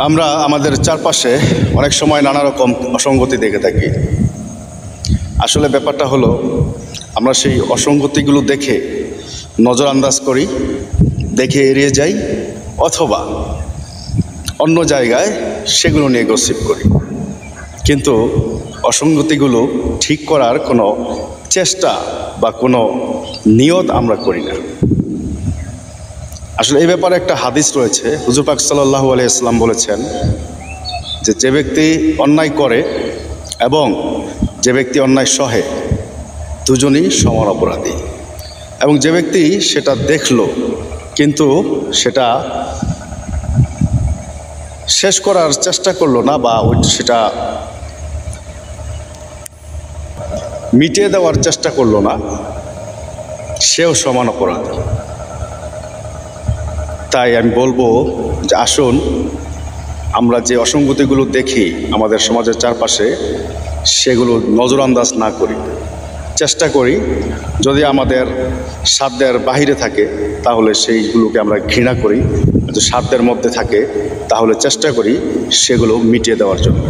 আমরা আমাদের চারপাশে অনেক সময় নানা রকম অসঙ্গতি দেখে থাকি। আসলে ব্যাপারটা হলো, আমরা সেই অসঙ্গতিগুলো দেখে নজরআন্দাজ করি, দেখে এড়িয়ে যাই, অথবা অন্য জায়গায় সেগুলো নিয়ে গসিপ করি। কিন্তু অসঙ্গতিগুলো ঠিক করার কোনো চেষ্টা বা কোনো নিয়ত আমরা করি না। আসলে এই ব্যাপারে একটা হাদিস রয়েছে। হুজুর পাক সাল্লাল্লাহু আলাইহি ওয়াসাল্লাম বলেছেন যে ব্যক্তি অন্যায় করে এবং যে ব্যক্তি অন্যায় সহে, দুজনই সমান অপরাধী। এবং যে ব্যক্তি সেটা দেখলো কিন্তু সেটা শেষ করার চেষ্টা করলো না বা সেটা মিটিয়ে দেওয়ার চেষ্টা করলো না, সেও সমান অপরাধী। তাই আমি বলবো যে আসুন আমরা যে অসঙ্গতিগুলো দেখি আমাদের সমাজের চারপাশে, সেগুলো নজরআন্দাজ না করি, চেষ্টা করি যদি আমাদের সাধ্যের বাহিরে থাকে তাহলে সেইগুলোকে আমরা ঘৃণা করি, যদি সাধ্যের মধ্যে থাকে তাহলে চেষ্টা করি সেগুলো মিটিয়ে দেওয়ার জন্য।